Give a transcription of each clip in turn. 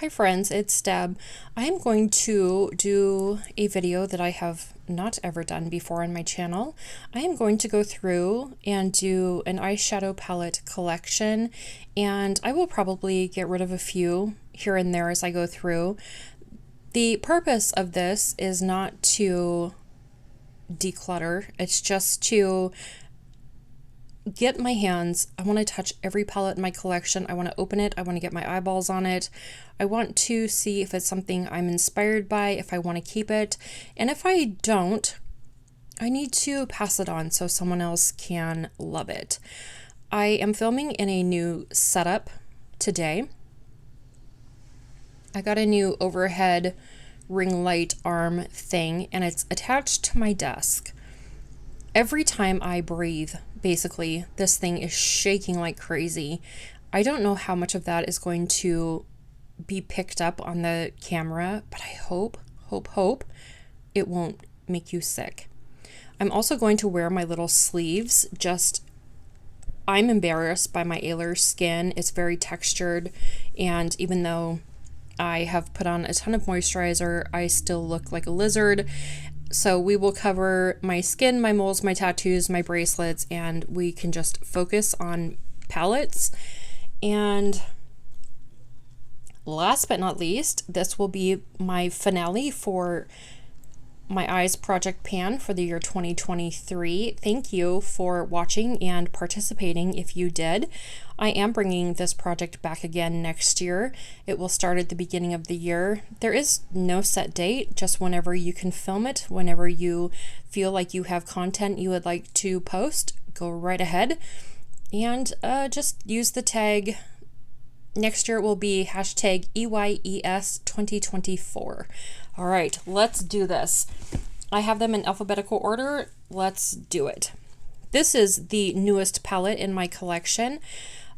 Hi friends, it's Deb. I am going to do a video that I have not ever done before on my channel. I am going to go through and do an eyeshadow palette collection, and I will probably get rid of a few here and there as I go through. The purpose of this is not to declutter, it's just to get my hands. I want to touch every palette in my collection. I want to open it. I want to get my eyeballs on it. I want to see if it's something I'm inspired by, if I want to keep it. And if I don't, I need to pass it on so someone else can love it. I am filming in a new setup today. I got a new overhead ring light arm thing, and it's attached to my desk. Every time I breathe, basically, this thing is shaking like crazy. I don't know how much of that is going to be picked up on the camera, but I hope it won't make you sick. I'm also going to wear my little sleeves. I'm embarrassed by my Ayler's skin. It's very textured, and even though I have put on a ton of moisturizer, I still look like a lizard. So we will cover my skin, my moles, my tattoos, my bracelets, and we can just focus on palettes. And last but not least, this will be my finale for my Eyes Project Pan for the year 2023. Thank you for watching and participating if you did. I am bringing this project back again next year. It will start at the beginning of the year. There is no set date, just whenever you can film it, whenever you feel like you have content you would like to post, go right ahead and just use the tag. Next year it will be hashtag EYES 2024. All right, let's do this. I have them in alphabetical order. Let's do it. This is the newest palette in my collection.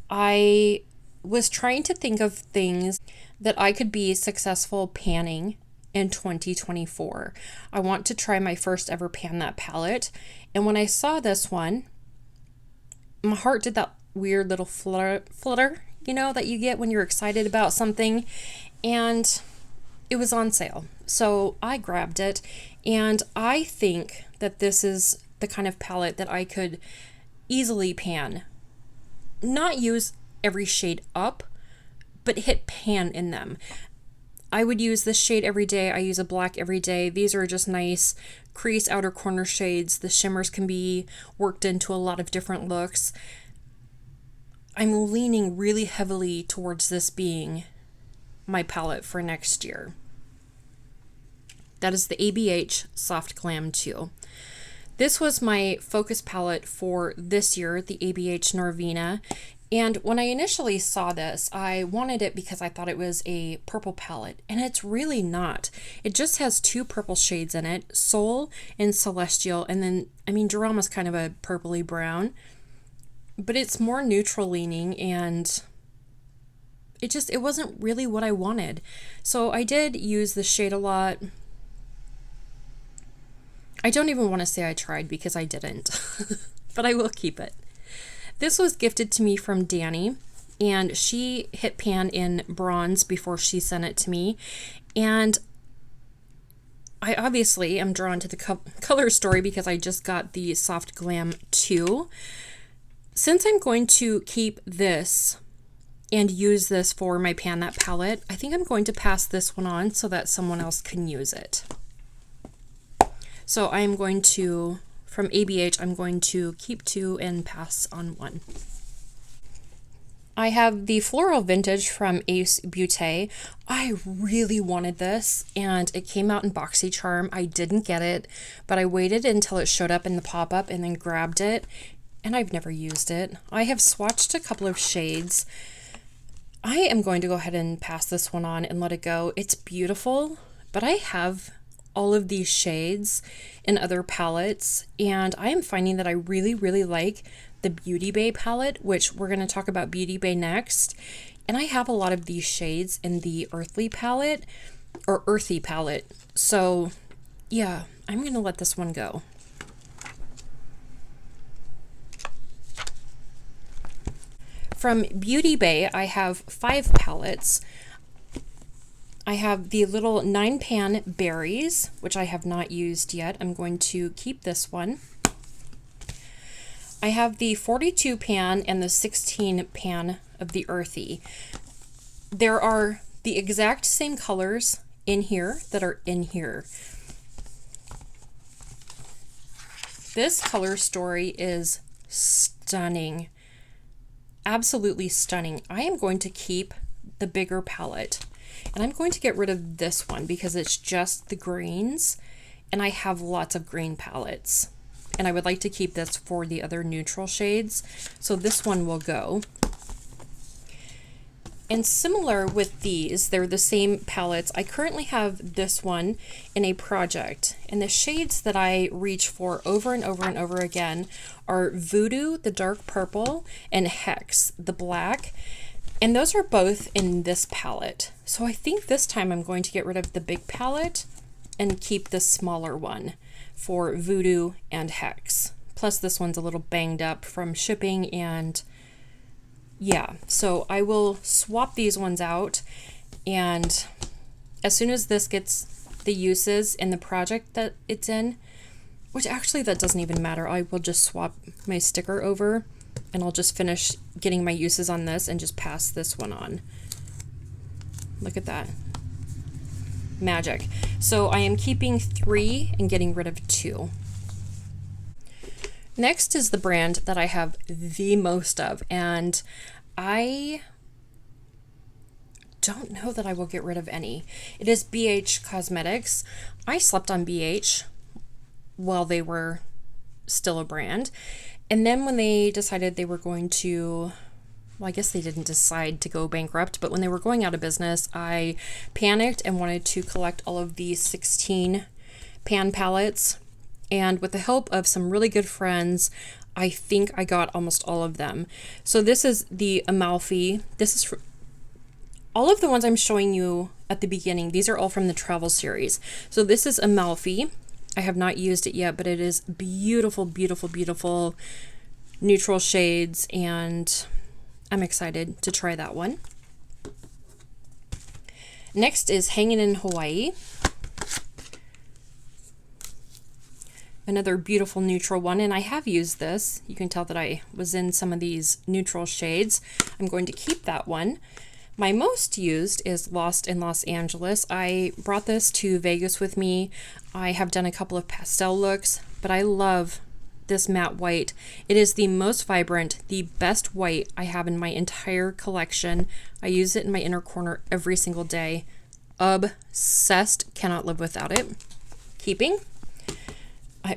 I was trying to think of things that I could be successful panning in 2024. I want to try my first ever pan that palette. And when I saw this one, my heart did that weird little flutter, you know, that you get when you're excited about something. And it was on sale. So I grabbed it, and I think that this is the kind of palette that I could easily pan. Not use every shade up, but hit pan in them. I would use this shade every day. I use a black every day. These are just nice crease outer corner shades. The shimmers can be worked into a lot of different looks. I'm leaning really heavily towards this being my palette for next year. That is the ABH Soft Glam 2. This was my focus palette for this year, the ABH Norvina. And when I initially saw this, I wanted it because I thought it was a purple palette, and it's really not. It just has two purple shades in it, Soul and Celestial, and then, Drama's kind of a purpley brown, but it's more neutral leaning, and it wasn't really what I wanted. So I did use the shade a lot. I don't even want to say I tried because I didn't, but I will keep it. This was gifted to me from Danny, and she hit pan in bronze before she sent it to me. And I obviously am drawn to the color story because I just got the Soft Glam 2. Since I'm going to keep this and use this for my Pan That palette, I think I'm going to pass this one on so that someone else can use it. So I am going to, from ABH, I'm going to keep 2 and pass on 1. I have the Floral Vintage from Ace Beauté. I really wanted this, and it came out in BoxyCharm. I didn't get it, but I waited until it showed up in the pop-up and then grabbed it, and I've never used it. I have swatched a couple of shades. I am going to go ahead and pass this one on and let it go. It's beautiful, but I have all of these shades in other palettes, and I am finding that I really like the Beauty Bay palette, which we're going to talk about Beauty Bay next. And I have a lot of these shades in the Earthy palette, or Earthy palette. So yeah, I'm going to let this one go. From Beauty Bay, I have 5 palettes. I have the little 9-pan berries, which I have not used yet. I'm going to keep this one. I have the 42 pan and the 16 pan of the earthy. There are the exact same colors in here that are in here. This color story is stunning. Absolutely stunning. I am going to keep the bigger palette, and I'm going to get rid of this one because it's just the greens, and I have lots of green palettes, and I would like to keep this for the other neutral shades, so this one will go. And similar with these, they're the same palettes. I currently have this one in a project, and the shades that I reach for over and over and over again are Voodoo, the dark purple, and Hex, the black. And those are both in this palette. So I think this time I'm going to get rid of the big palette and keep the smaller one for Voodoo and Hex. Plus this one's a little banged up from shipping, and yeah, so I will swap these ones out, and as soon as this gets the uses in the project that it's in, which actually that doesn't even matter, I will just swap my sticker over, and I'll just finish getting my uses on this and just pass this one on. Look at that. Magic. So I am keeping 3 and getting rid of 2. Next is the brand that I have the most of, and I don't know that I will get rid of any. It is BH Cosmetics. I slept on BH while they were still a brand, and then when they decided they were going to, well, I guess they didn't decide to go bankrupt, but when they were going out of business, I panicked and wanted to collect all of these 16 pan palettes. And with the help of some really good friends, I think I got almost all of them. So this is the Amalfi. This is all of the ones I'm showing you at the beginning. These are all from the travel series. So this is Amalfi. I have not used it yet, but it is beautiful, beautiful, beautiful neutral shades, and I'm excited to try that one. Next is Hanging in Hawaii. Another beautiful neutral one, and I have used this. You can tell that I was in some of these neutral shades. I'm going to keep that one. My most used is Lost in Los Angeles. I brought this to Vegas with me. I have done a couple of pastel looks, but I love this matte white. It is the most vibrant, the best white I have in my entire collection. I use it in my inner corner every single day. Obsessed, cannot live without it. Keeping.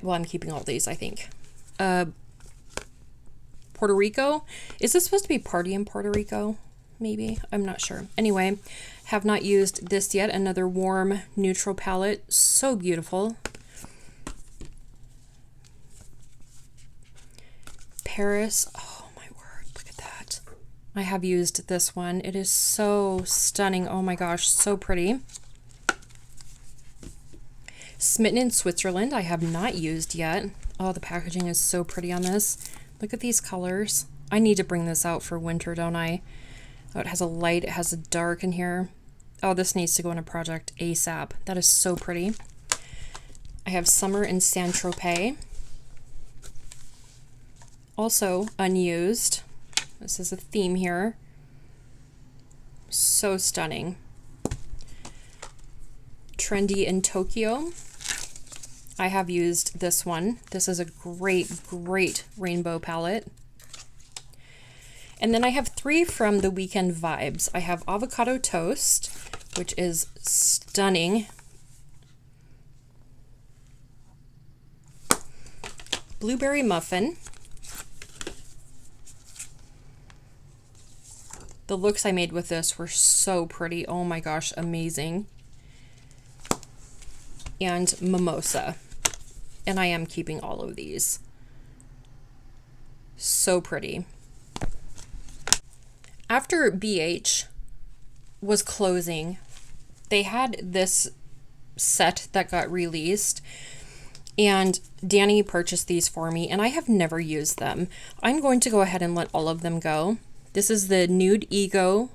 Well, I'm keeping all these, I think. Puerto Rico. Is this supposed to be Party in Puerto Rico? Maybe. I'm not sure. Anyway, have not used this yet. Another warm neutral palette. So beautiful. Paris. Oh my word. Look at that. I have used this one. It is so stunning. Oh my gosh. So pretty. Smitten in Switzerland, I have not used yet. Oh, the packaging is so pretty on this. Look at these colors. I need to bring this out for winter, don't I? Oh, it has a light, it has a dark in here. Oh, this needs to go in a project ASAP. That is so pretty. I have Summer in Saint-Tropez. Also unused. This is a theme here. So stunning. Trendy in Tokyo. I have used this one. This is a great, great rainbow palette. And then I have 3 from the Weekend Vibes. I have Avocado Toast, which is stunning. Blueberry Muffin. The looks I made with this were so pretty. Oh my gosh, amazing. And Mimosa. And I am keeping all of these. So pretty. After BH was closing, they had this set that got released, and Danny purchased these for me, and I have never used them. I'm going to go ahead and let all of them go. This is the Nude Ego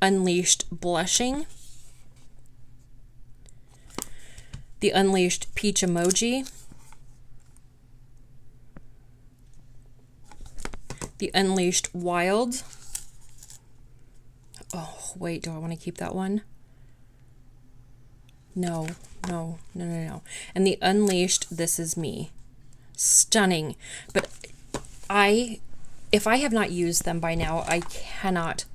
Unleashed Blushing. the Unleashed Peach Emoji, the Unleashed Wild. Oh, wait, do I want to keep that one? No. And the Unleashed This Is Me. Stunning. But if I have not used them by now, I cannot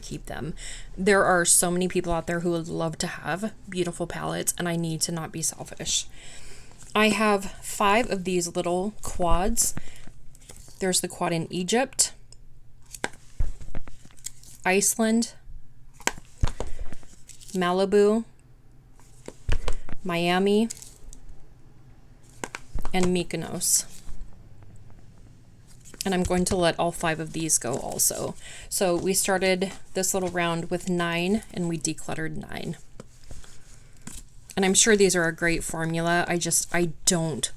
keep them. There are so many people out there who would love to have beautiful palettes, and I need to not be selfish. I have 5 of these little quads. There's the quad in Egypt, Iceland, Malibu, Miami, and Mykonos. And I'm going to let all 5 of these go also. So we started this little round with 9 and we decluttered 9. And I'm sure these are a great formula. I don't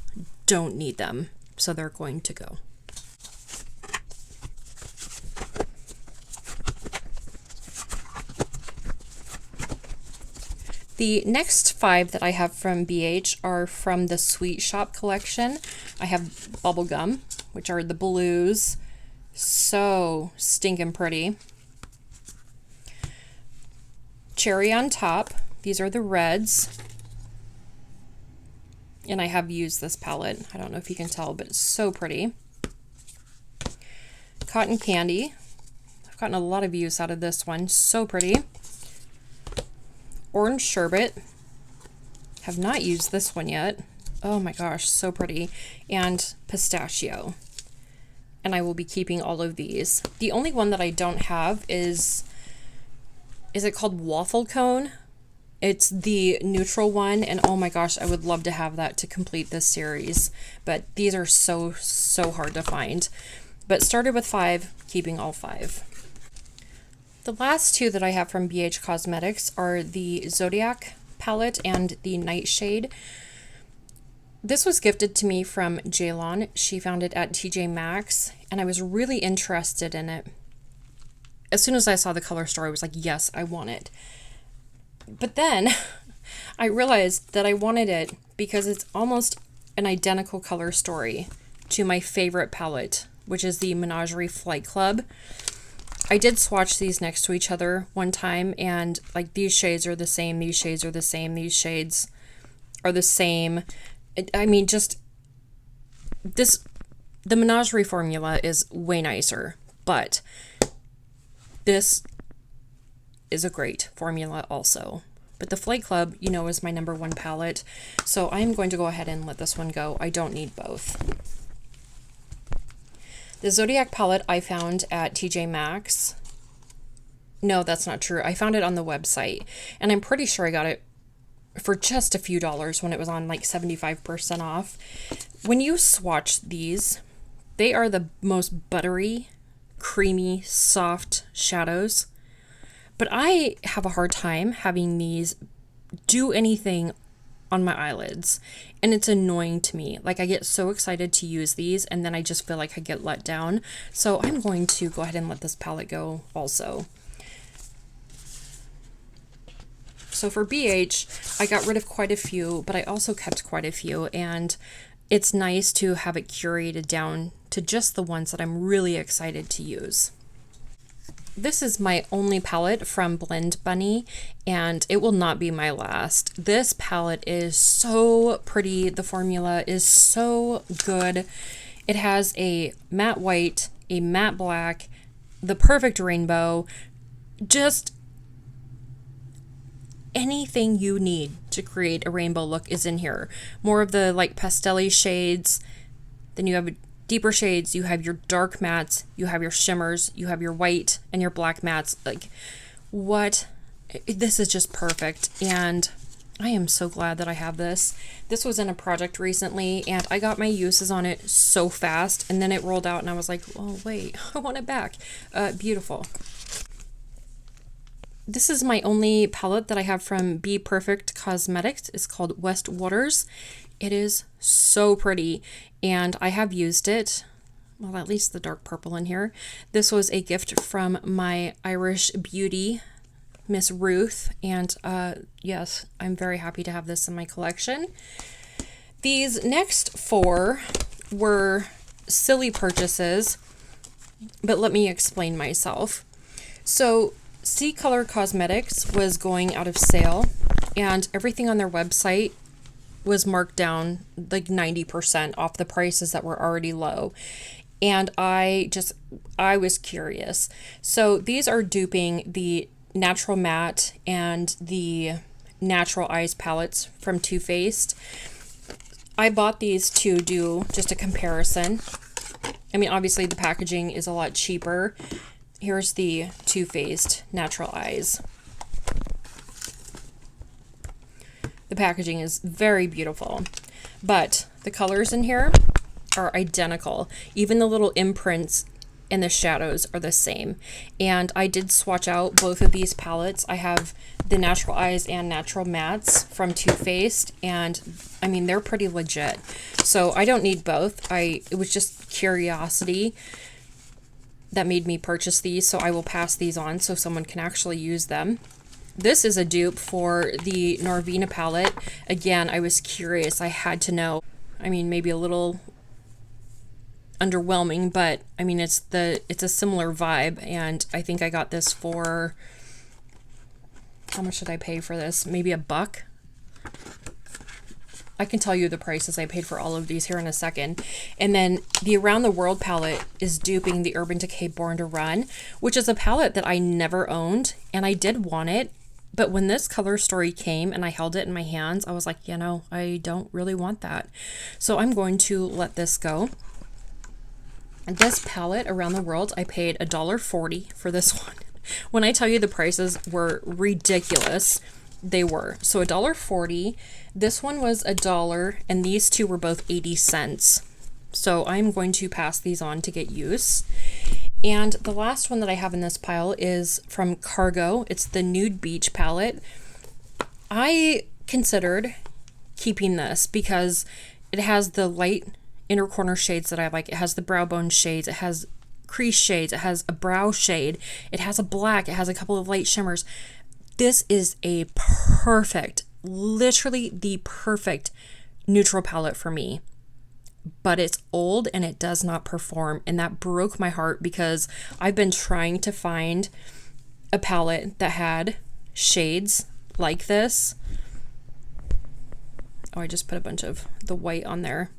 need them. So they're going to go. The next 5 that I have from BH are from the Sweet Shop collection. I have Bubblegum, which are the blues. So stinking pretty. Cherry on Top. These are the reds. And I have used this palette. I don't know if you can tell, but it's so pretty. Cotton Candy. I've gotten a lot of use out of this one. So pretty. Orange Sherbet. Have not used this one yet. Oh my gosh, so pretty. And Pistachio. And I will be keeping all of these. The only one that I don't have is it called Waffle Cone? It's the neutral one, and oh my gosh, I would love to have that to complete this series. But these are so hard to find. But started with 5, keeping all 5. The last 2 that I have from BH Cosmetics are the Zodiac palette and the Nightshade. This was gifted to me from Jaylon. She found it at TJ Maxx, and I was really interested in it. As soon as I saw the color story, I was like, yes, I want it. But then I realized that I wanted it because it's almost an identical color story to my favorite palette, which is the Menagerie Flight Club. I did swatch these next to each other one time, and like these shades are the same, these shades are the same, these shades are the same. I mean, just the Menagerie formula is way nicer, but this is a great formula also. But the Flight Club, you know, is my #1 palette, so I'm going to go ahead and let this one go. I don't need both. The Zodiac palette I found at TJ Maxx. No, that's not true. I found it on the website, and I'm pretty sure I got it for just a few dollars when it was on like 75% off. When you swatch these, they are the most buttery, creamy, soft shadows. But I have a hard time having these do anything on my eyelids, and it's annoying to me. Like, I get so excited to use these, and then I just feel like I get let down. So I'm going to go ahead and let this palette go also. So for BH, I got rid of quite a few, but I also kept quite a few, and it's nice to have it curated down to just the ones that I'm really excited to use. This is my only palette from Blend Bunny, and it will not be my last. This palette is so pretty. The formula is so good. It has a matte white, a matte black, the perfect rainbow, just anything you need to create a rainbow look is in here. More of the like pastel-y shades. Then you have deeper shades, you have your dark mattes, you have your shimmers, you have your white and your black mattes. Like, what? This is just perfect, and I am so glad that I have this. This was in a project recently, and I got my uses on it so fast, and then it rolled out, and I was like, oh wait, I want it back. Beautiful. This is my only palette that I have from Be Perfect Cosmetics. It's called West Waters. It is so pretty, and I have used it. Well, at least the dark purple in here. This was a gift from my Irish Beauty Miss Ruth, and yes, I'm very happy to have this in my collection. These next 4 were silly purchases, but let me explain myself. So C Color Cosmetics was going out of sale, and everything on their website was marked down like 90% off the prices that were already low. And I was curious. So these are duping the Natural Matte and the Natural Eyes palettes from Too Faced. I bought these to do just a comparison. I mean, obviously the packaging is a lot cheaper. Here's the Too Faced Natural Eyes. The packaging is very beautiful, but the colors in here are identical. Even the little imprints and the shadows are the same. And I did swatch out both of these palettes. I have the Natural Eyes and Natural Mattes from Too Faced, and I mean, they're pretty legit. So I don't need both. It was just curiosity that made me purchase these, so I will pass these on so someone can actually use them. This is a dupe for the Norvina palette. Again, I was curious. I had to know. I mean, maybe a little underwhelming, but I mean, it's a similar vibe, and I think I got this for, how much did I pay for this? Maybe $1. I can tell you the prices I paid for all of these here in a second. And then the Around the World palette is duping the Urban Decay Born to Run, which is a palette that I never owned, and I did want it. But when this color story came and I held it in my hands, I was like, you know, I don't really want that. So I'm going to let this go. And this palette, Around the World, I paid $1.40 for this one. When I tell you the prices were ridiculous, they were. So $1.40. This one was $1, and these two were both 80 cents. So I'm going to pass these on to get use. And the last one that I have in this pile is from Cargo. It's the Nude Beach palette. I considered keeping this because it has the light inner corner shades that I like. It has the brow bone shades. It has crease shades. It has a brow shade. It has a black. It has a couple of light shimmers. This is a perfect, literally the perfect neutral palette for me. But it's old and it does not perform, and that broke my heart because I've been trying to find a palette that had shades like this. Oh, I just put a bunch of the white on there.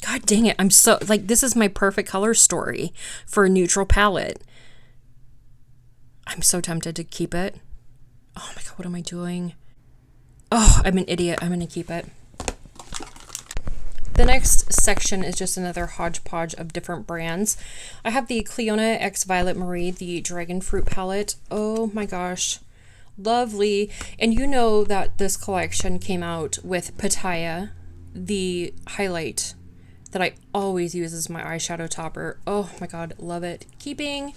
God dang it, I'm so, like, this is my perfect color story for a neutral palette. I'm so tempted to keep it. Oh my God, what am I doing? Oh, I'm an idiot. I'm going to keep it. The next section is just another hodgepodge of different brands. I have the Clionadh X Violet Marie, the Dragon Fruit palette. Oh my gosh. Lovely. And you know that this collection came out with Pattaya, the highlight that I always use as my eyeshadow topper. Oh my God, love it. Keeping.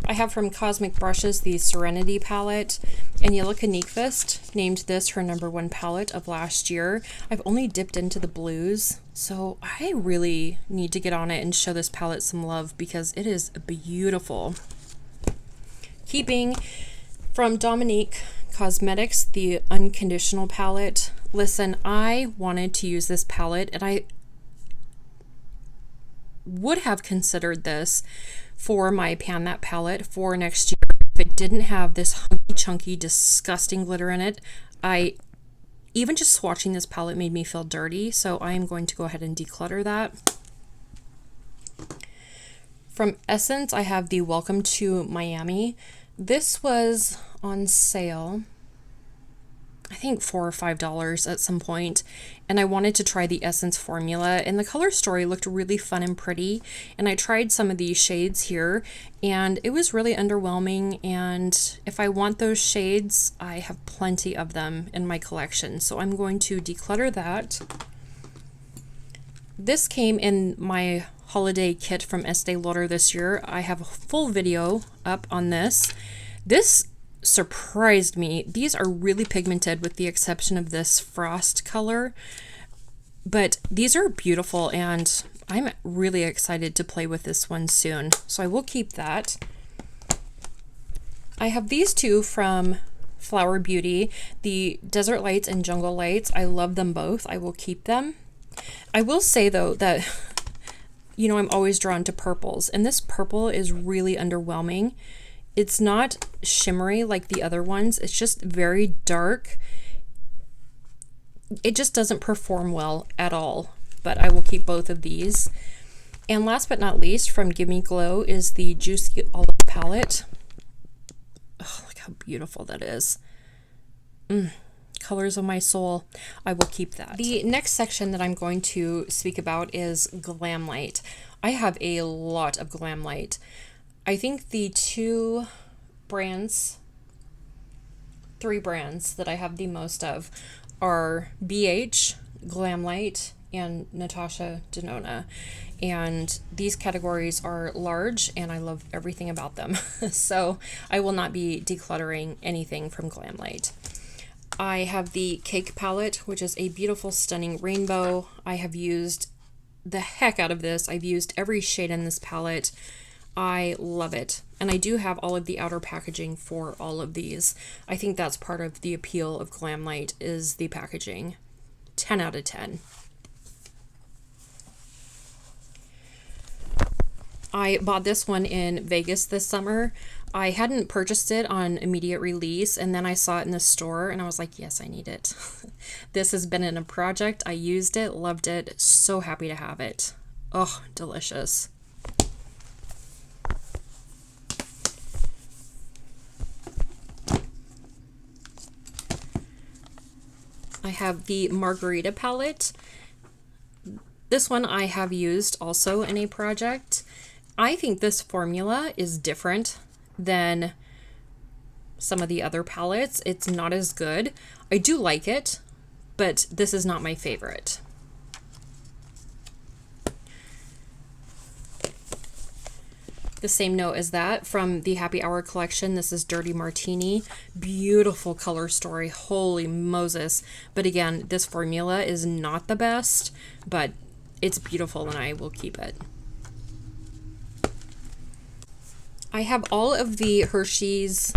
I have from Cosmic Brushes the Serenity palette, and Yellow Canikfist named this her #1 palette of last year. I've only dipped into the blues, so I really need to get on it and show this palette some love because it is beautiful. Keeping from Dominique Cosmetics the Unconditional palette. Listen, I wanted to use this palette, and I would have considered this for my Pan That palette for next year if it didn't have this hunky chunky disgusting glitter in it. Even just swatching this palette made me feel dirty, so I am going to go ahead and declutter that. From Essence, I have the Welcome to Miami. This was on sale, I think $4 or $5 at some point, and I wanted to try the Essence formula, and the color story looked really fun and pretty, and I tried some of these shades here and it was really underwhelming, and if I want those shades, I have plenty of them in my collection, so I'm going to declutter that. This came in my holiday kit from Estee Lauder this year. I have a full video up on this. This surprised me. These are really pigmented with the exception of this frost color, but these are beautiful, and I'm really excited to play with this one soon, so I will keep that. I have these two from Flower Beauty, the Desert Lights and Jungle Lights. I love them both. I will keep them. I will say though that, you know, I'm always drawn to purples, and this purple is really underwhelming. It's not shimmery like the other ones. It's just very dark. It just doesn't perform well at all, but I will keep both of these. And last but not least, from Gimme Glow is the Juicy Olive palette. Oh, look how beautiful that is. Colors of my soul. I will keep that. The next section that I'm going to speak about is Glam Light. I have a lot of Glam Light. I think the three brands that I have the most of are BH, Glam Light, and Natasha Denona. And these categories are large and I love everything about them. So I will not be decluttering anything from Glam Light. I have the Cake palette, which is a beautiful, stunning rainbow. I have used the heck out of this. I've used every shade in this palette. I love it. And I do have all of the outer packaging for all of these. I think that's part of the appeal of Glam Light is the packaging. 10 out of 10. I bought this one in Vegas this summer. I hadn't purchased it on immediate release, and then I saw it in the store and I was like, yes, I need it. This has been in a project. I used it, loved it, so happy to have it. Oh, delicious. I have the Margarita palette. This one I have used also in a project. I think this formula is different than some of the other palettes. It's not as good. I do like it, but this is not my favorite. The same note as that from the Happy Hour collection. This is Dirty Martini. Beautiful color story. Holy Moses. But again, this formula is not the best, but it's beautiful and I will keep it. I have all of the Hershey's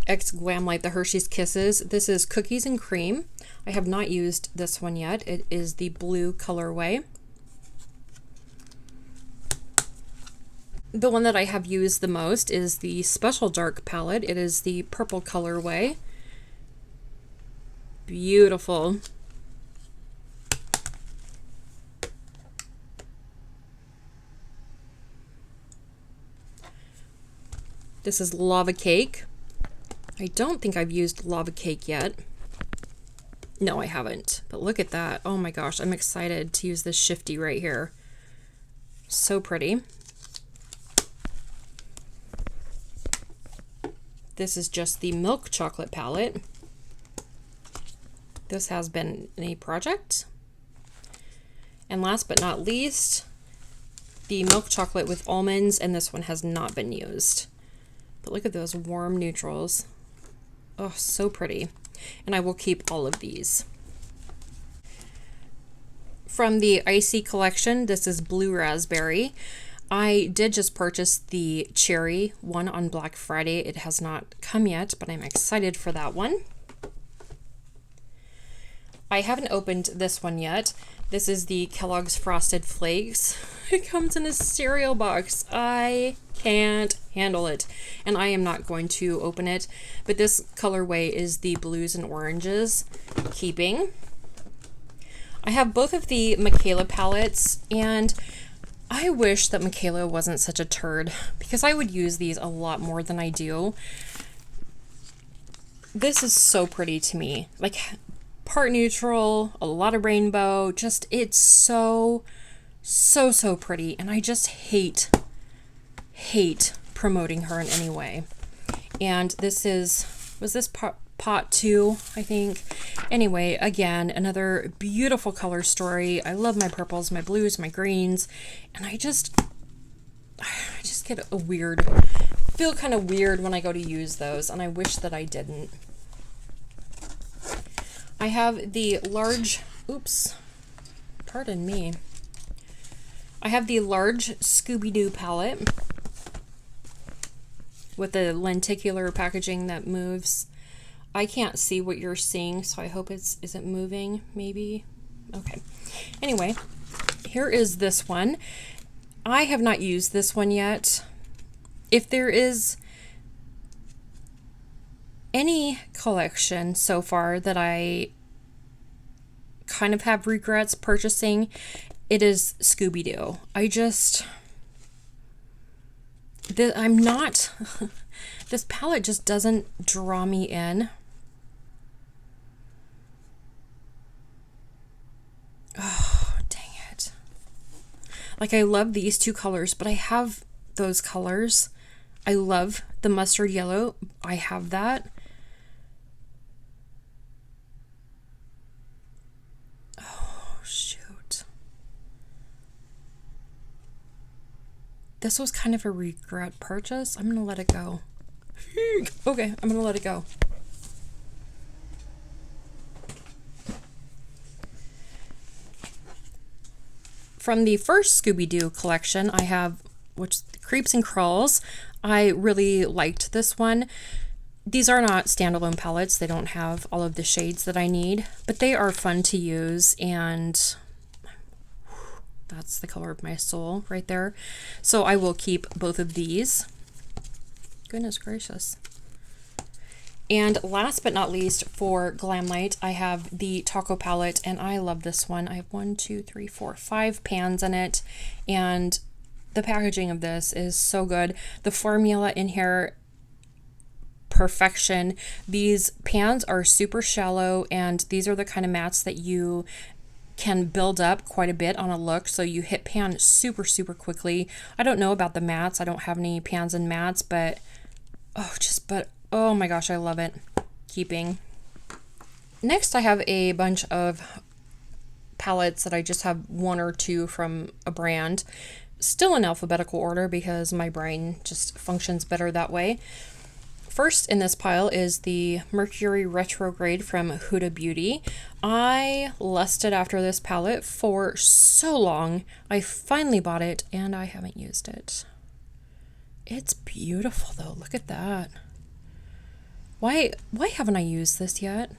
X Glam Light, the Hershey's Kisses. This is Cookies and Cream. I have not used this one yet. It is the blue colorway. The one that I have used the most is the Special Dark palette. It is the purple colorway. Beautiful. This is Lava Cake. I don't think I've used Lava Cake yet. No, I haven't. But look at that. Oh my gosh, I'm excited to use this shifty right here. So pretty. This is just the Milk Chocolate palette. This has been in a project. And last but not least, the Milk Chocolate with almonds, and this one has not been used. But look at those warm neutrals. Oh, so pretty. And I will keep all of these. From the Icy collection, this is Blue Raspberry. I did just purchase the Cherry one on Black Friday. It has not come yet, but I'm excited for that one. I haven't opened this one yet. This is the Kellogg's Frosted Flakes. It comes in a cereal box. I can't handle it, and I am not going to open it, but this colorway is the blues and oranges. Keeping. I have both of the Michaela palettes, and I wish that Michaela wasn't such a turd, because I would use these a lot more than I do. This is so pretty to me. Like, part neutral, a lot of rainbow, just, it's so pretty, and I just hate promoting her in any way. And this was this pot 2, I think. Anyway, again, another beautiful color story. I love my purples, my blues, my greens, and I just get feel kind of weird when I go to use those, and I wish that I didn't. I have the large, oops, pardon me. I have the large Scooby-Doo palette with the lenticular packaging that moves. I can't see what you're seeing, so I hope is it moving, maybe? Okay. Anyway, here is this one. I have not used this one yet. If there is any collection so far that I kind of have regrets purchasing, it is Scooby-Doo. I'm not, this palette just doesn't draw me in. Oh, dang it. Like, I love these two colors, but I have those colors. I love the mustard yellow. I have that. Oh, shoot. This was kind of a regret purchase. I'm going to let it go. Okay, I'm going to let it go. From the first Scooby-Doo collection, I have, which Creeps and Crawls. I really liked this one. These are not standalone palettes. They don't have all of the shades that I need, but they are fun to use, and that's the color of my soul right there. So I will keep both of these. Goodness gracious. And last but not least, for Glamlight, I have the Taco palette, and I love this one. I have 1, 2, 3, 4, 5 pans in it, and the packaging of this is so good. The formula in here, perfection. These pans are super shallow, and these are the kind of mats that you can build up quite a bit on a look, so you hit pan super quickly. I don't know about the mats. I don't have any pans and mats, but oh my gosh, I love it. Keeping. Next, I have a bunch of palettes that I just have 1 or 2 from a brand. Still in alphabetical order because my brain just functions better that way. First in this pile is the Mercury Retrograde from Huda Beauty. I lusted after this palette for so long. I finally bought it and I haven't used it. It's beautiful though. Look at that. Why haven't I used this yet?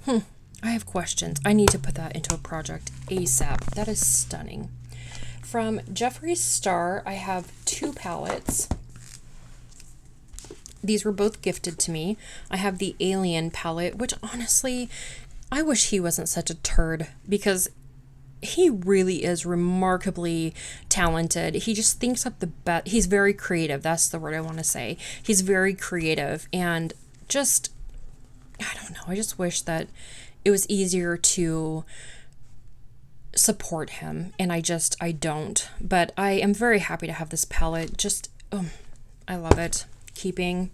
I have questions. I need to put that into a project ASAP. That is stunning. From Jeffree Star, I have 2 palettes. These were both gifted to me. I have the Alien palette, which honestly, I wish he wasn't such a turd, because he really is remarkably talented. He just thinks up the best. He's very creative. That's the word I want to say. He's very creative, and just, I don't know. I just wish that it was easier to support him, and I don't. But I am very happy to have this palette. Just, I love it. Keeping.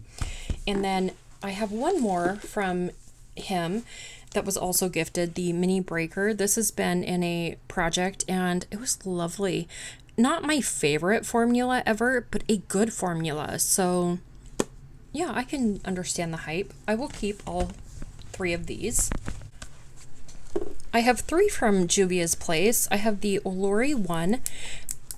And then I have one more from him that was also gifted, the Mini Breaker. This has been in a project and it was lovely. Not my favorite formula ever, but a good formula. So yeah, I can understand the hype. I will keep all 3 of these. I have 3 from Juvia's Place. I have the Olori one.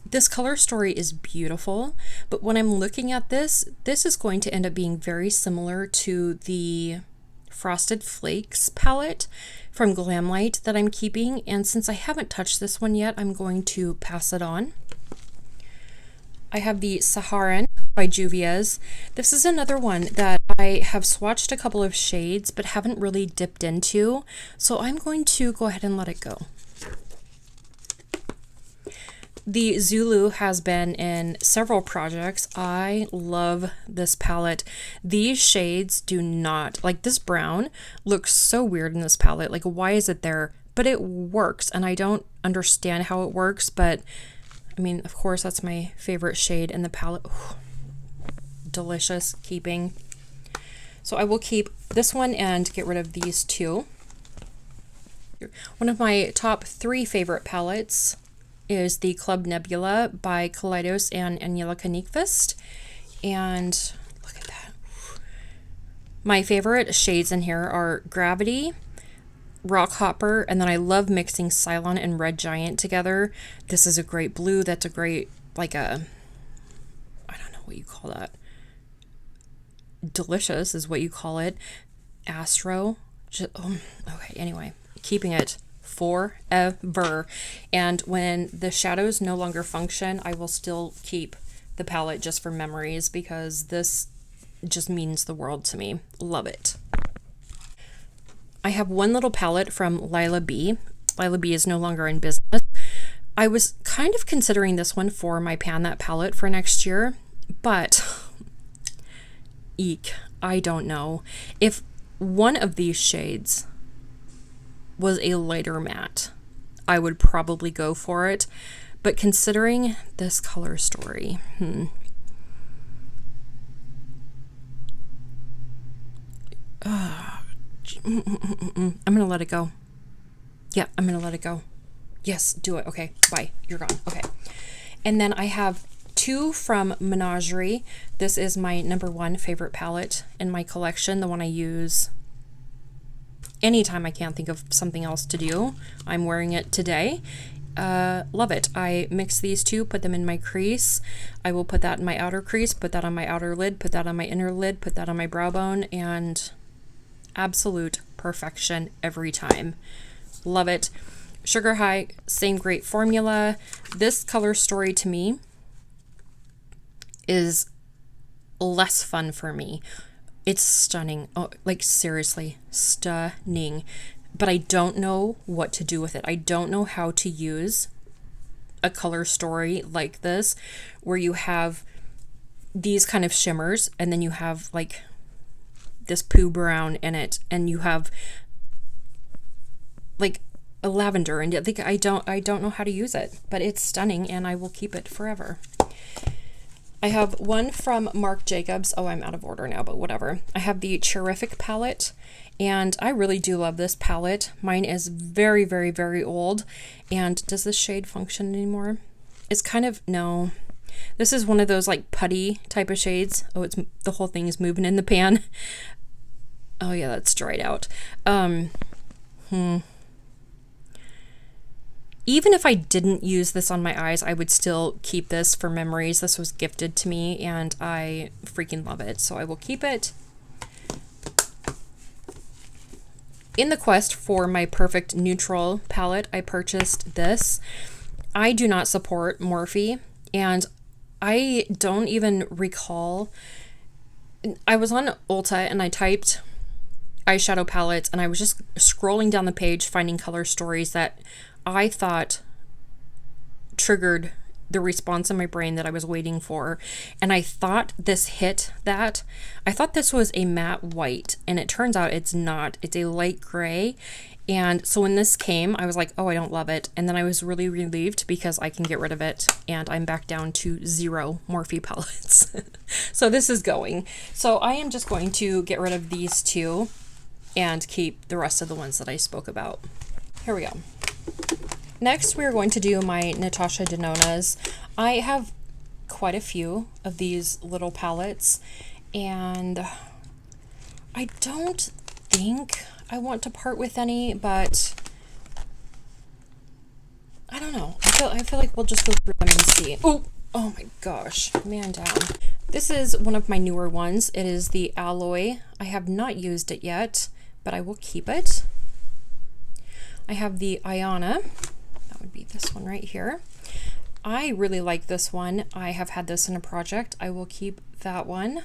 This color story is beautiful, but when I'm looking at this is going to end up being very similar to the Frosted Flakes palette from Glamlight that I'm keeping, and since I haven't touched this one yet, I'm going to pass it on. I have the Saharan by Juvia's. This is another one that I have swatched a couple of shades but haven't really dipped into, so I'm going to go ahead and let it go. The Zulu has been in several projects. I love this palette. These shades do not, like this brown looks so weird in this palette. Like, why is it there? But it works, and I don't understand how it works, but I mean, of course, that's my favorite shade in the palette. Ooh, delicious. Keeping. So I will keep this one and get rid of these 2. One of my top 3 favorite palettes is the Club Nebula by Kaleidos and Angelica Nyqvist. And look at that. My favorite shades in here are Gravity, Rock Hopper, and then I love mixing Cylon and Red Giant together. This is a great blue. That's a great, like a, I don't know what you call that. Delicious is what you call it. Astro. Okay, anyway, keeping it forever. And when the shadows no longer function, I will still keep the palette just for memories, because this just means the world to me. Love it. I have one little palette from Lila B. Lila B is no longer in business. I was kind of considering this one for my Pan That palette for next year, but eek, I don't know. If one of these shades was a lighter matte, I would probably go for it. But considering this color story, I'm gonna let it go. Yeah, I'm gonna let it go. Yes, do it. Okay, bye. You're gone. Okay. And then I have two from Menagerie. This is my #1 favorite palette in my collection, the one I use anytime I can't think of something else to do. I'm wearing it today. Love it. I mix these two, put them in my crease. I will put that in my outer crease, put that on my outer lid, put that on my inner lid, put that on my brow bone, and absolute perfection every time. Love it. Sugar High, same great formula. This color story to me is less fun for me. It's stunning. Oh, like seriously, stunning. But I don't know what to do with it. I don't know how to use a color story like this, where you have these kind of shimmers, and then you have like this poo brown in it, and you have like a lavender, and I don't know how to use it, but it's stunning, and I will keep it forever. I have one from Marc Jacobs. Oh, I'm out of order now, but whatever. I have the Terrific palette, and I really do love this palette. Mine is very, very, very old. And does this shade function anymore? It's kind of, no. This is one of those like putty type of shades. Oh, it's the whole thing is moving in the pan. Oh yeah, that's dried out. Even if I didn't use this on my eyes, I would still keep this for memories. This was gifted to me, and I freaking love it, so I will keep it. In the quest for my perfect neutral palette, I purchased this. I do not support Morphe, and I don't even recall. I was on Ulta and I typed eyeshadow palettes, and I was just scrolling down the page finding color stories that I thought triggered the response in my brain that I was waiting for. And I thought this hit that. I thought this was a matte white, and it turns out it's not. It's a light gray. And so when this came, I was like, oh, I don't love it. And then I was really relieved because I can get rid of it, and I'm back down to 0 Morphe palettes. So this is going. So I am just going to get rid of these two and keep the rest of the ones that I spoke about. Here we go. Next, we're going to do my Natasha Denona's. I have quite a few of these little palettes, and I don't think I want to part with any, but I don't know. I feel like we'll just go through them and see. Oh my gosh, man down. This is one of my newer ones. It is the Alloy. I have not used it yet, but I will keep it. I have the Ayana. That would be this one right here. I really like this one. I have had this in a project. I will keep that one.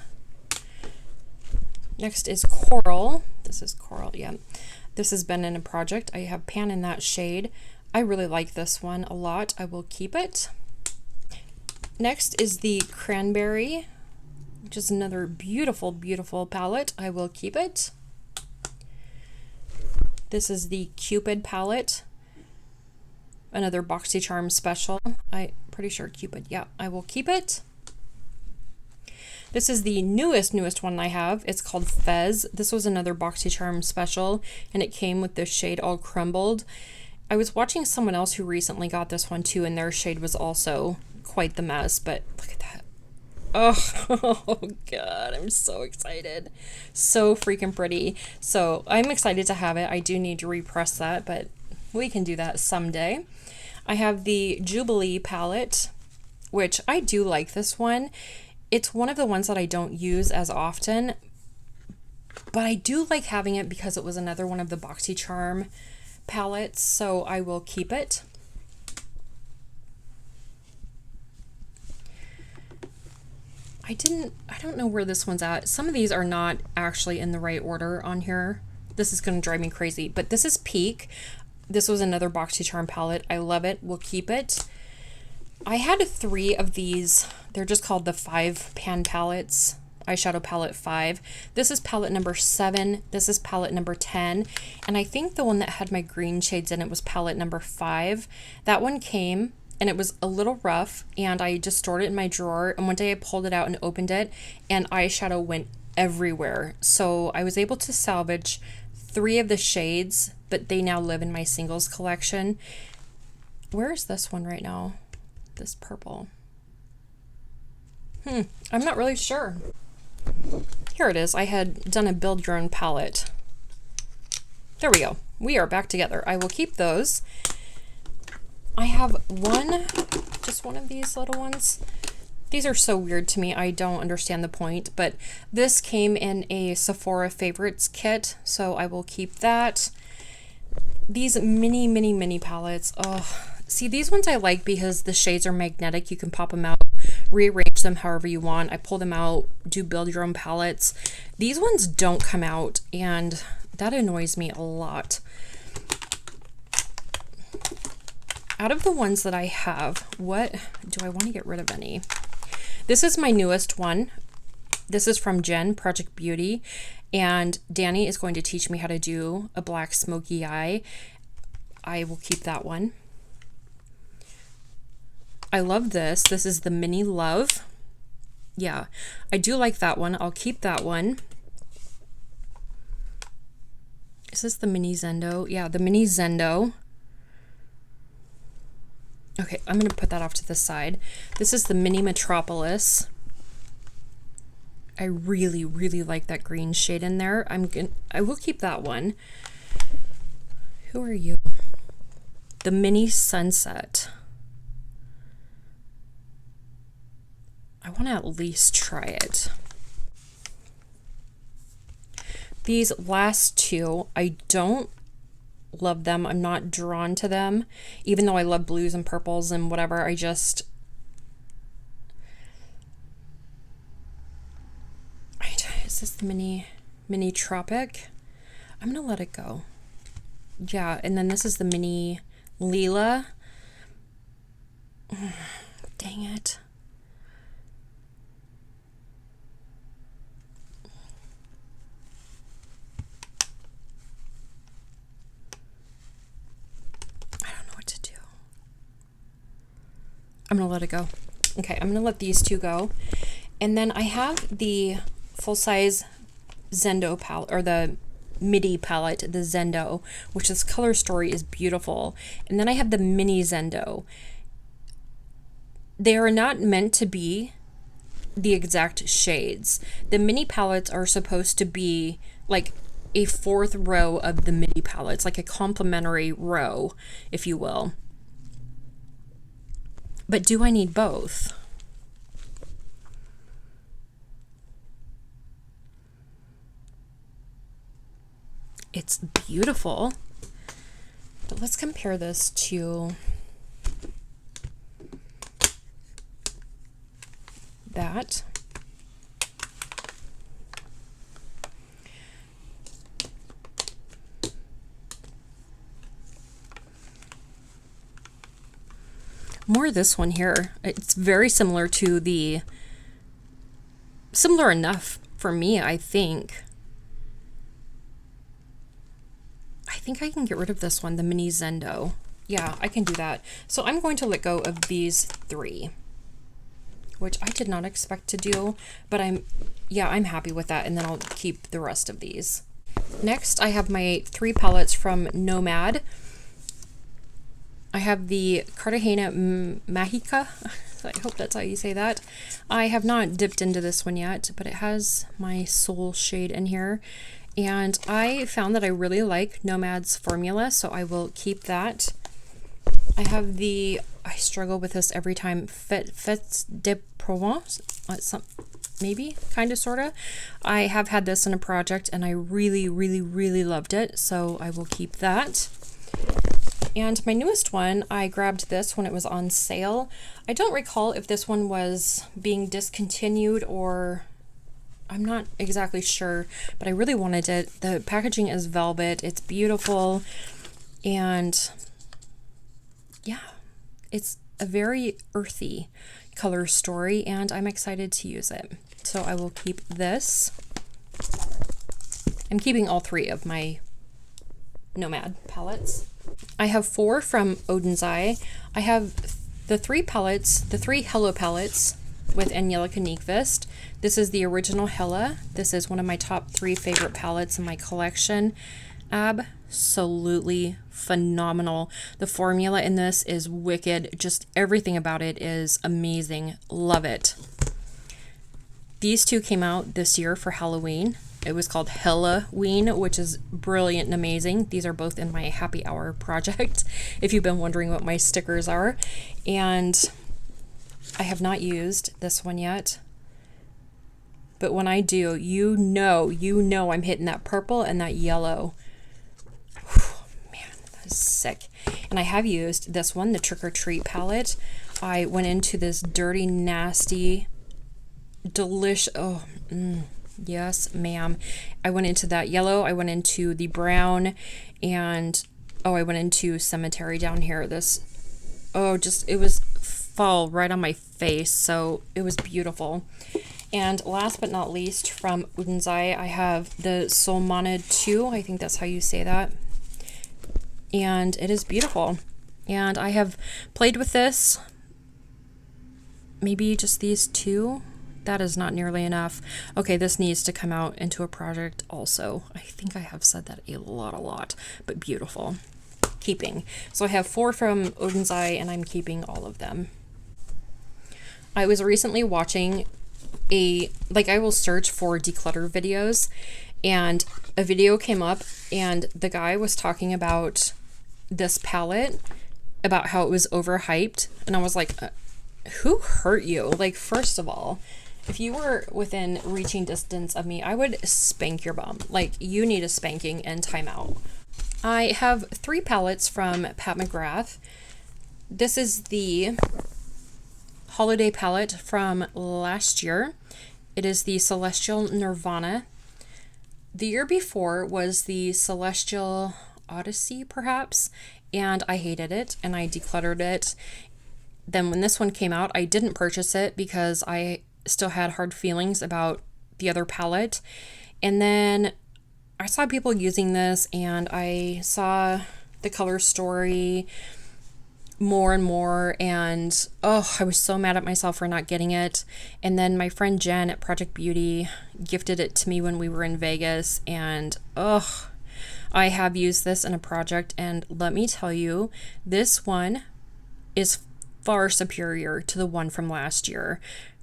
Next is Coral. This is Coral, yeah. This has been in a project. I have Pan in that shade. I really like this one a lot. I will keep it. Next is the Cranberry, which is another beautiful, beautiful palette. I will keep it. This is the Cupid palette, another BoxyCharm special. I'm pretty sure Cupid, yeah, I will keep it. This is the newest one I have. It's called Fez. This was another BoxyCharm special, and it came with this shade all crumbled. I was watching someone else who recently got this one too, and their shade was also quite the mess, but look at that. Oh, oh God, I'm so excited. So freaking pretty. So I'm excited to have it. I do need to repress that, but we can do that someday. I have the Jubilee palette, which I do like this one. It's one of the ones that I don't use as often, but I do like having it because it was another one of the BoxyCharm palettes, so I will keep it. I don't know where this one's at. Some of these are not actually in the right order on here. This is going to drive me crazy, but this is Peak. This was another BoxyCharm palette. I love it. We'll keep it. I had 3 of these. They're just called the 5 pan palettes. Eyeshadow palette 5. This is palette number 7. This is palette number 10. And I think the one that had my green shades in it was palette number 5. That one came and it was a little rough, and I just stored it in my drawer, and one day I pulled it out and opened it, and eyeshadow went everywhere. So I was able to salvage 3 of the shades, but they now live in my singles collection. Where is this one right now? This purple. I'm not really sure. Here it is. I had done a build your own palette. There we go. We are back together. I will keep those. I have just one of these little ones. These are so weird to me. I don't understand the point, but this came in a Sephora favorites kit, so I will keep that. These mini palettes. Oh, see, these ones I like because the shades are magnetic. You can pop them out, rearrange them however you want. I pull them out, do build your own palettes. These ones don't come out, and that annoys me a lot. Out of the ones that I have, what do I want to get rid of any? This is my newest one. This is from Jen, Project Beauty, and Danny is going to teach me how to do a black smoky eye. I will keep that one. I love this. This is the Mini Love. Yeah, I do like that one. I'll keep that one. Is this the Mini Zendo? Yeah, the Mini Zendo. Okay, I'm going to put that off to the side. This is the Mini Metropolis. I really like that green shade in there. I will keep that one. Who are you? The Mini Sunset. I want to at least try it. These last 2, I don't love them. I'm not drawn to them, even though I love blues and purples and whatever. Is this the mini Tropic? I'm gonna let it go. Yeah, and then this is the Mini Lila. Dang it. I'm gonna let it go. Okay, I'm gonna let these 2 go. And then I have the full-size Zendo palette, or the midi palette, the Zendo, which this color story is beautiful. And then I have the Mini Zendo. They are not meant to be the exact shades. The mini palettes are supposed to be like a 4th row of the midi palettes, like a complementary row, if you will. But do I need both? It's beautiful. But let's compare this to that. More this one here. It's very similar to similar enough for me, I think. I think I can get rid of this one, the Mini Zendo. Yeah, I can do that. So I'm going to let go of these 3, which I did not expect to do, but I'm happy with that, and then I'll keep the rest of these. Next, I have my 3 palettes from Nomad. I have the Cartagena Mágica. I hope that's how you say that. I have not dipped into this one yet, but it has my soul shade in here. And I found that I really like Nomad's formula, so I will keep that. I have the, I struggle with this every time, Fête de Provence, maybe, kind of, sort of. I have had this in a project and I really, really, really loved it, so I will keep that. And my newest one, I grabbed this when it was on sale. I don't recall if this one was being discontinued or I'm not exactly sure, but I really wanted it. The packaging is velvet. It's beautiful. And yeah, it's a very earthy color story and I'm excited to use it. So I will keep this. I'm keeping all three of my Nomad palettes. I have 4 from Odin's Eye. I have the 3 palettes, the 3 Hella palettes with Angelica Nyqvist. This is the original Hella. This is one of my top 3 favorite palettes in my collection. Absolutely phenomenal. The formula in this is wicked. Just everything about it is amazing. Love it. These 2 came out this year for Halloween. It was called Hellaween, which is brilliant and amazing. These are both in my happy hour project, if you've been wondering what my stickers are. And I have not used this one yet. But when I do, you know I'm hitting that purple and that yellow. Whew, man, that is sick. And I have used this one, the Trick or Treat palette. I went into this dirty, nasty, delicious, yes, ma'am. I went into that yellow, I went into the brown, and I went into Cemetery down here. This, it was fall right on my face, so it was beautiful. And last but not least, from Odin's Eye, I have the Solmana 2. I think that's how you say that. And it is beautiful. And I have played with this, maybe just these 2. That is not nearly enough. Okay, this needs to come out into a project also. I think I have said that a lot, but beautiful. Keeping. So I have 4 from Odin's Eye and I'm keeping all of them. I was recently watching I will search for declutter videos and a video came up and the guy was talking about this palette, about how it was overhyped. And I was like, who hurt you? Like, first of all, if you were within reaching distance of me, I would spank your bum. Like, you need a spanking and timeout. I have 3 palettes from Pat McGrath. This is the holiday palette from last year. It is the Celestial Nirvana. The year before was the Celestial Odyssey, perhaps, and I hated it and I decluttered it. Then when this one came out, I didn't purchase it because I still had hard feelings about the other palette. And then I saw people using this and I saw the color story more and more, and I was so mad at myself for not getting it. And then my friend Jen at Project Beauty gifted it to me when we were in Vegas, and I have used this in a project, and let me tell you, this one is far superior to the one from last year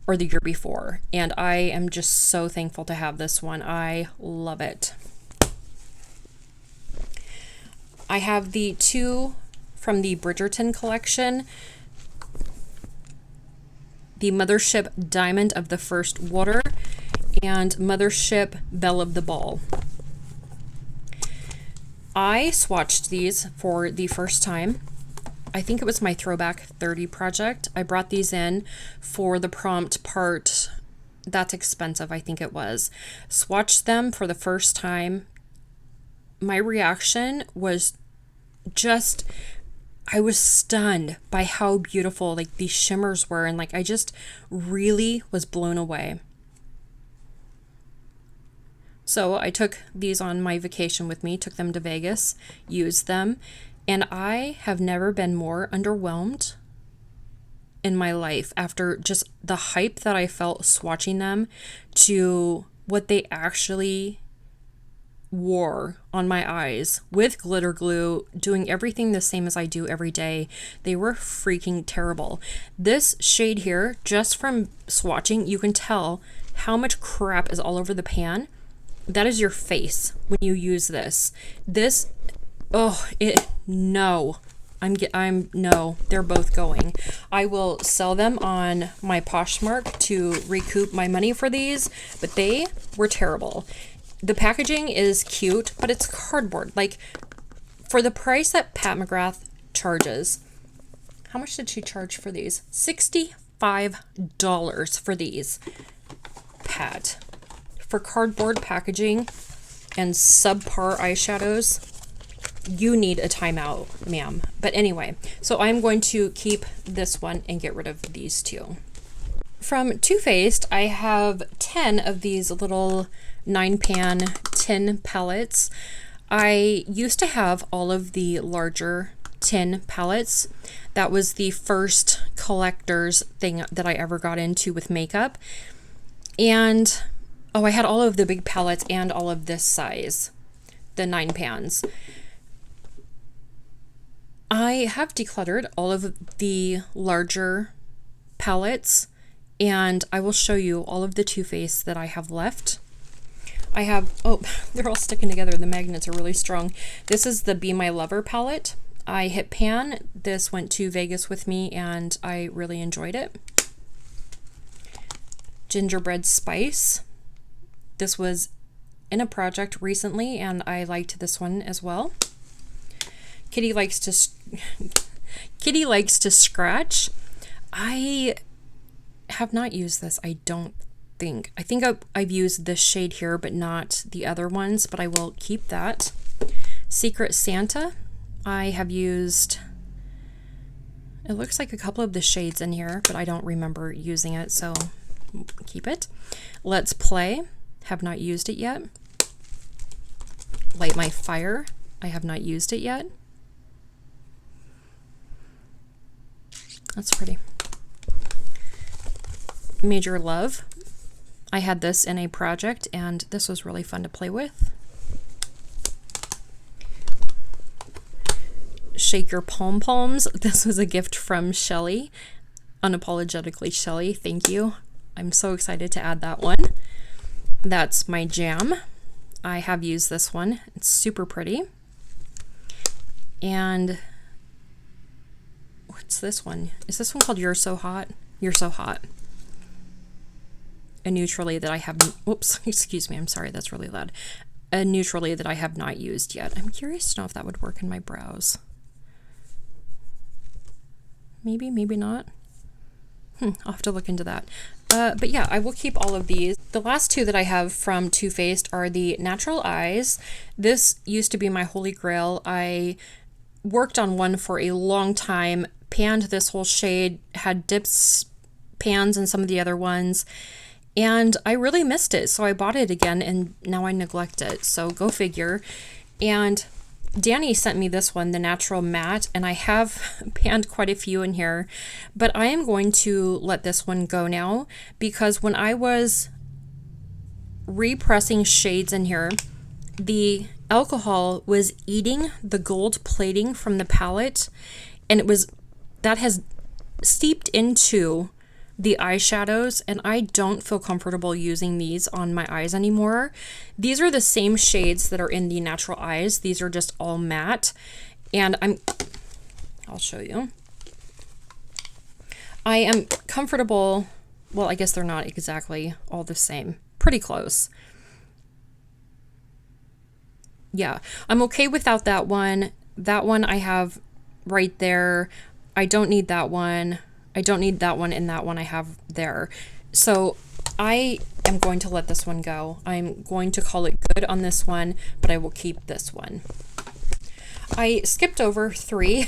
or the year before, and I am just so thankful to have this one. I love it. I have the 2 from the Bridgerton collection, the Mothership Diamond of the First Water and Mothership Belle of the Ball. I swatched these for the first time. I think it was my Throwback 30 project. I brought these in for the prompt part. That's expensive, I think it was. Swatched them for the first time. My reaction was just, I was stunned by how beautiful like these shimmers were, and like I just really was blown away. So I took these on my vacation with me, took them to Vegas, used them, and I have never been more underwhelmed in my life after just the hype that I felt swatching them to what they actually war on my eyes with glitter glue, doing everything the same as I do every day. They were freaking terrible. This shade here, just from swatching, you can tell how much crap is all over the pan. That is your face when you use this. This, oh, no. No, they're both going. I will sell them on my Poshmark to recoup my money for these, but they were terrible. The packaging is cute, but it's cardboard. Like, for the price that Pat McGrath charges, how much did she charge for these? $65 for these. Pat. For cardboard packaging and subpar eyeshadows, you need a timeout, ma'am. But anyway, so I'm going to keep this one and get rid of these two. From Too Faced, I have 10 of these little 9-pan tin palettes. I used to have all of the larger tin palettes. That was the first collector's thing that I ever got into with makeup. And, oh, I had all of the big palettes and all of this size, the 9 pans. I have decluttered all of the larger palettes, and I will show you all of the Too Faced that I have left. I have, oh, they're all sticking together. The magnets are really strong. This is the Be My Lover palette. I hit pan. This went to Vegas with me, and I really enjoyed it. Gingerbread Spice. This was in a project recently, and I liked this one as well. Kitty likes to scratch. I have not used this, I don't think. I think I've used this shade here, but not the other ones, but I will keep that. Secret Santa. I have used, it looks like a couple of the shades in here, but I don't remember using it, so keep it. Let's Play. Have not used it yet. Light My Fire. I have not used it yet. That's pretty. Major Love. I had this in a project, and this was really fun to play with. Shake Your Pom Poms. This was a gift from Shelly. Unapologetically Shelly, thank you. I'm so excited to add that one. That's my jam. I have used this one. It's super pretty. And what's this one? Is this one called You're So Hot? You're So Hot. A neutrally that I haven't, whoops, excuse me, I'm sorry, that's really loud. A neutrally that I have not used yet. I'm curious to know if that would work in my brows. Maybe, maybe not. I'll have to look into that. But yeah, I will keep all of these. The last two that I have from Too Faced are the Natural Eyes. This used to be my holy grail. I worked on one for a long time, panned this whole shade, had dips, pans in some of the other ones, and I really missed it. So I bought it again, and now I neglect it. So go figure. And Danny sent me this one, the Natural Matte, and I have panned quite a few in here, but I am going to let this one go now, because when I was repressing shades in here, the alcohol was eating the gold plating from the palette, and that has seeped into the eyeshadows, and I don't feel comfortable using these on my eyes anymore. These are the same shades that are in the Natural Eyes. These are just all matte, and I'll show you. I am comfortable, well, I guess they're not exactly all the same. Pretty close. Yeah, I'm okay without that one. That one I have right there. I don't need that one. I don't need that one, and that one I have there. So I am going to let this one go. I'm going to call it good on this one, but I will keep this one. I skipped over 3.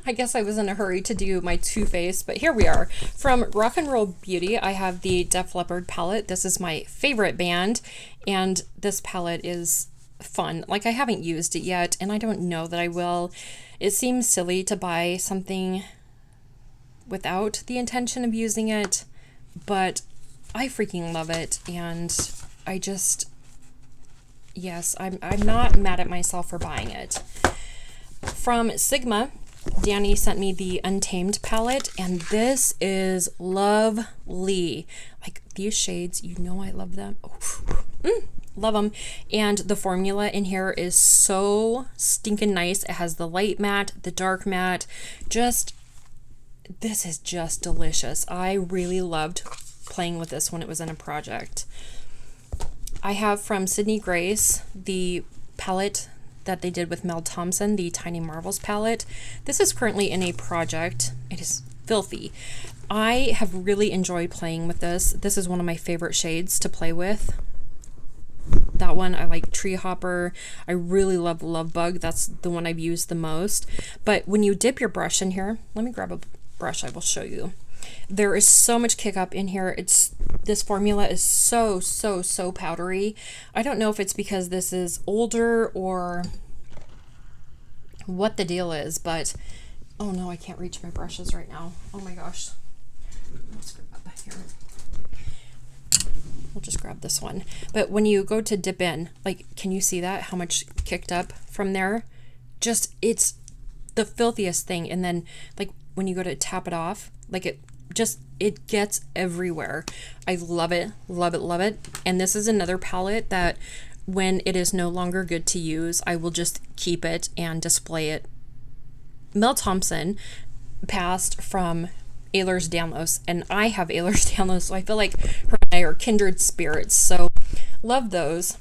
I guess I was in a hurry to do my Too Faced, but here we are. From Rock and Roll Beauty, I have the Def Leppard palette. This is my favorite band, and this palette is fun. Like, I haven't used it yet, and I don't know that I will. It seems silly to buy something without the intention of using it, but I freaking love it, and Yes, I'm not mad at myself for buying it. From Sigma, Danny sent me the Untamed palette, and this is lovely. Like these shades, you know I love them. Love them. And the formula in here is so stinking nice. It has the light matte, the dark matte. This is just delicious. I really loved playing with this when it was in a project. I have from Sydney Grace the palette that they did with Mel Thompson, the Tiny Marvels palette. This is currently in a project. It is filthy. I have really enjoyed playing with this. This is one of my favorite shades to play with. That one, I like Tree Hopper. I really love Love Bug. That's the one I've used the most. But when you dip your brush in here, let me grab a brush, I will show you. There is so much kick up in here. This formula is so powdery. I don't know if it's because this is older or what the deal is, but oh no, I can't reach my brushes right now. Oh my gosh. Let's grab that here. We'll just grab this one. But when you go to dip in, like, can you see that? How much kicked up from there? Just, it's the filthiest thing. And then, like, when you go to tap it off, like, it gets everywhere. I love it, love it, love it. And this is another palette that when it is no longer good to use, I will just keep it and display it. Mel Thompson passed from Ehlers-Danlos, and I have Ehlers-Danlos, so I feel like her and I are kindred spirits, so love those.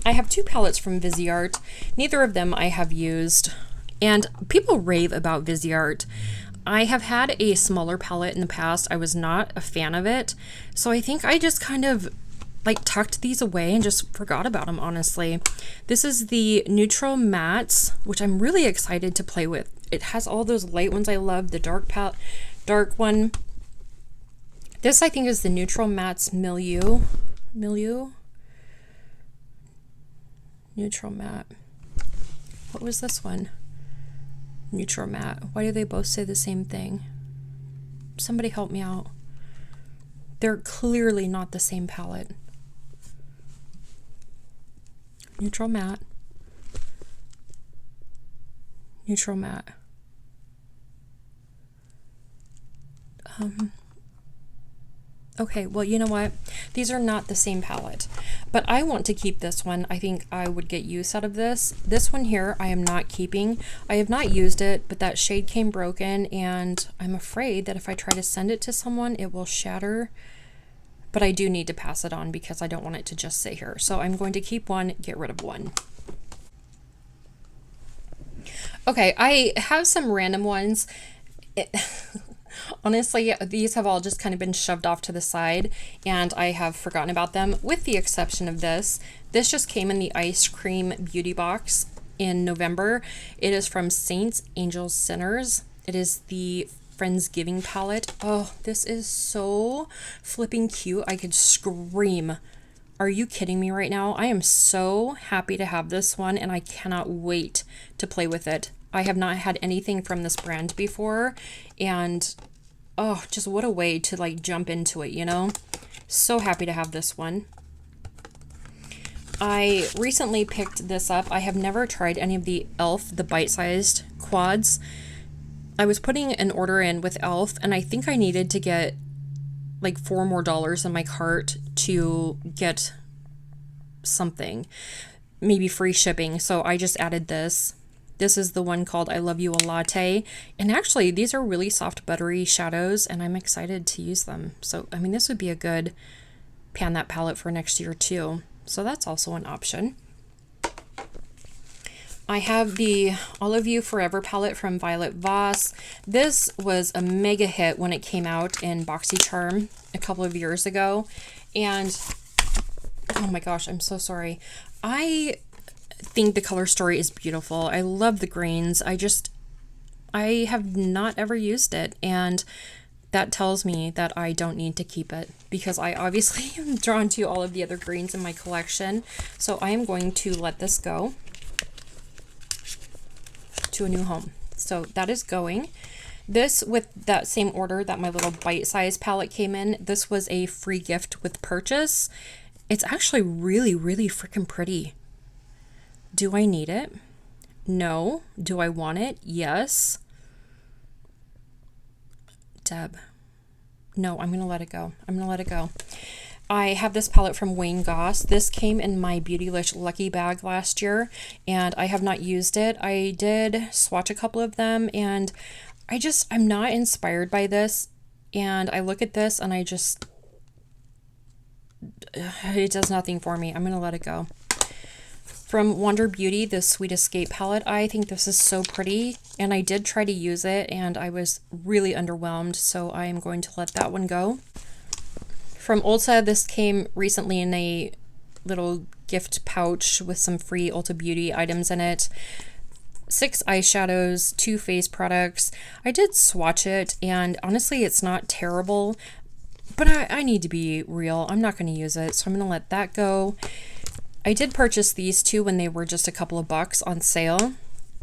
I have two palettes from Viseart. Neither of them I have used, and people rave about Viseart. I have had a smaller palette in the past. I was not a fan of it, so I think I just kind of like tucked these away and just forgot about them, honestly. This is the Neutral Mattes, which I'm really excited to play with. It has all those light ones I love, the dark one. This I think is the Neutral Mattes Milieu. Neutral Matte. What was this one? Neutral Matte. Why do they both say the same thing? Somebody help me out. They're clearly not the same palette. Neutral Matte. Neutral Matte. Okay, well, you know what? These are not the same palette, but I want to keep this one. I think I would get use out of this. This one here, I am not keeping. I have not used it, but that shade came broken, and I'm afraid that if I try to send it to someone, it will shatter. But I do need to pass it on because I don't want it to just sit here. So I'm going to keep one, get rid of one. Okay, I have some random ones. Honestly, these have all just kind of been shoved off to the side, and I have forgotten about them, with the exception of this. This just came in the Ice Cream Beauty Box in November. It is from Saints, Angels, Sinners. It is the Friendsgiving palette. Oh, this is so flipping cute. I could scream. Are you kidding me right now? I am so happy to have this one, and I cannot wait to play with it. I have not had anything from this brand before, and oh, just what a way to like jump into it, you know? So happy to have this one. I recently picked this up. I have never tried any of the e.l.f., the bite-sized quads. I was putting an order in with e.l.f., and I think I needed to get like $4 more in my cart to get something, maybe free shipping. So I just added this. This is the one called I Love You a Latte. And actually, these are really soft, buttery shadows, and I'm excited to use them. So, I mean, this would be a good pan that palette for next year, too. So that's also an option. I have the All of You Forever palette from Violet Voss. This was a mega hit when it came out in BoxyCharm a couple of years ago. And, oh my gosh, I'm so sorry. I think the color story is beautiful. I love the greens. I have not ever used it, and that tells me that I don't need to keep it because I obviously am drawn to all of the other greens in my collection. So I am going to let this go to a new home. So that is going. This, with that same order that my little bite-sized palette came in, this was a free gift with purchase. It's actually really, really freaking pretty. Do I need it? No. Do I want it? Yes. Deb. No, I'm going to let it go. I'm going to let it go. I have this palette from Wayne Goss. This came in my Beautylish Lucky Bag last year, and I have not used it. I did swatch a couple of them, and I'm not inspired by this. And I look at this, and it does nothing for me. I'm going to let it go. From Wonder Beauty, the Sweet Escape palette. I think this is so pretty, and I did try to use it, and I was really underwhelmed, so I am going to let that one go. From Ulta, this came recently in a little gift pouch with some free Ulta Beauty items in it. 6 eyeshadows, 2 face products. I did swatch it, and honestly, it's not terrible, but I need to be real. I'm not going to use it, so I'm going to let that go. I did purchase these two when they were just a couple of bucks on sale.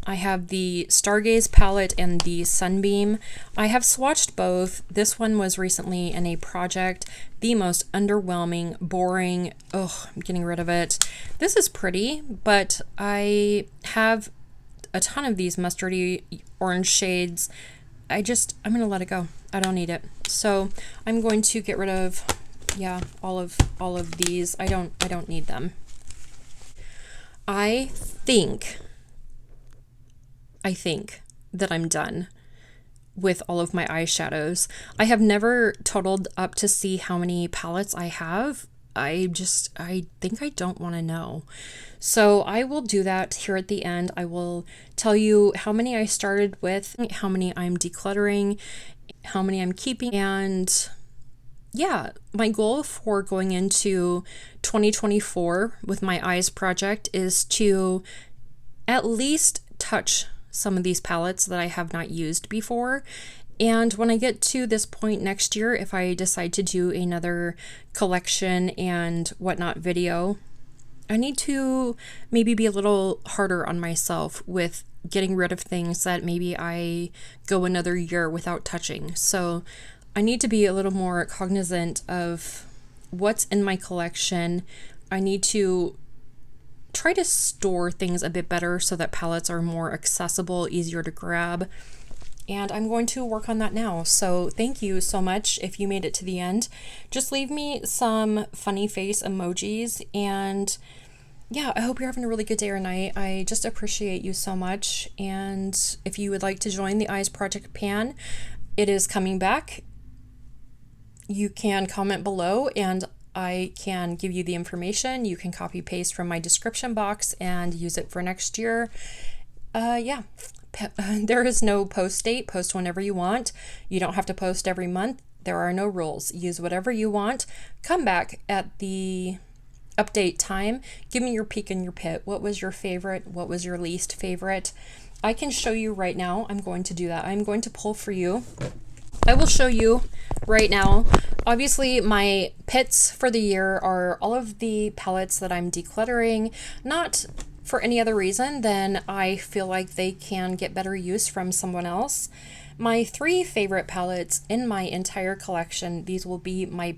I have the Stargaze palette and the Sunbeam. I have swatched both. This one was recently in a project. The most underwhelming, boring. Oh, I'm getting rid of it. This is pretty, but I have a ton of these mustardy orange shades. I'm going to let it go. I don't need it. So I'm going to get rid of, yeah, all of these. I don't need them. I think that I'm done with all of my eyeshadows. I have never totaled up to see how many palettes I have. I think I don't want to know. So I will do that here at the end. I will tell you how many I started with, how many I'm decluttering, how many I'm keeping, and yeah, my goal for going into 2024 with my eyes project is to at least touch some of these palettes that I have not used before. And when I get to this point next year, if I decide to do another collection and whatnot video, I need to maybe be a little harder on myself with getting rid of things that maybe I go another year without touching. So I need to be a little more cognizant of what's in my collection. I need to try to store things a bit better so that palettes are more accessible, easier to grab. And I'm going to work on that now. So thank you so much if you made it to the end. Just leave me some funny face emojis, and yeah, I hope you're having a really good day or night. I just appreciate you so much. And if you would like to join the Eyes Project Pan, it is coming back. You can comment below and I can give you the information. You can copy paste from my description box and use it for next year. Yeah, there is no post date. Post whenever you want. You don't have to post every month. There are no rules. Use whatever you want. Come back at the update time. Give me your peek and your pit. What was your favorite? What was your least favorite? I can show you right now. I'm going to do that. I'm going to pull for you. I will show you right now. Obviously, my pits for the year are all of the palettes that I'm decluttering, not for any other reason than I feel like they can get better use from someone else. My 3 favorite palettes in my entire collection, these will be my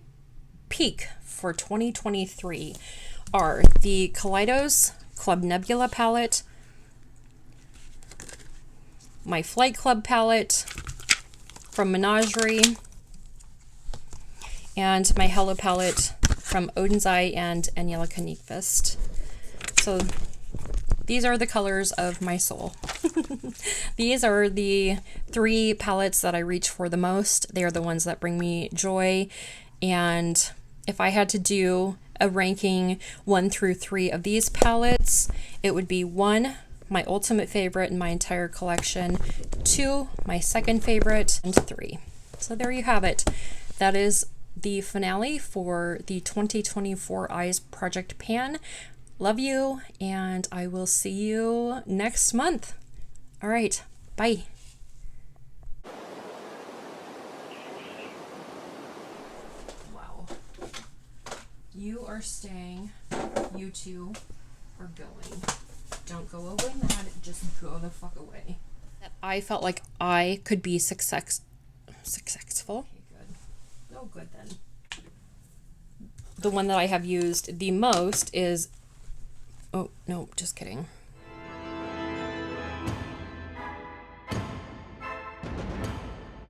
peak for 2023, are the Kaleidos Club Nebula palette, my Flight Club palette from Menagerie, and my Hello palette from Odin's Eye and Angelica Nyqvist. So these are the colors of my soul. These are the 3 palettes that I reach for the most. They are the ones that bring me joy. And if I had to do a ranking 1 through 3 of these palettes, it would be 1, my ultimate favorite in my entire collection, 2, my second favorite, and 3. So there you have it. That is the finale for the 2024 Eyes Project Pan. Love you, and I will see you next month. All right, bye. Wow. You are staying. You two are going. Don't go away mad, just go the fuck away. I felt like I could be successful. Okay, good. Oh, good then. The one that I have used the most is, oh, no, just kidding.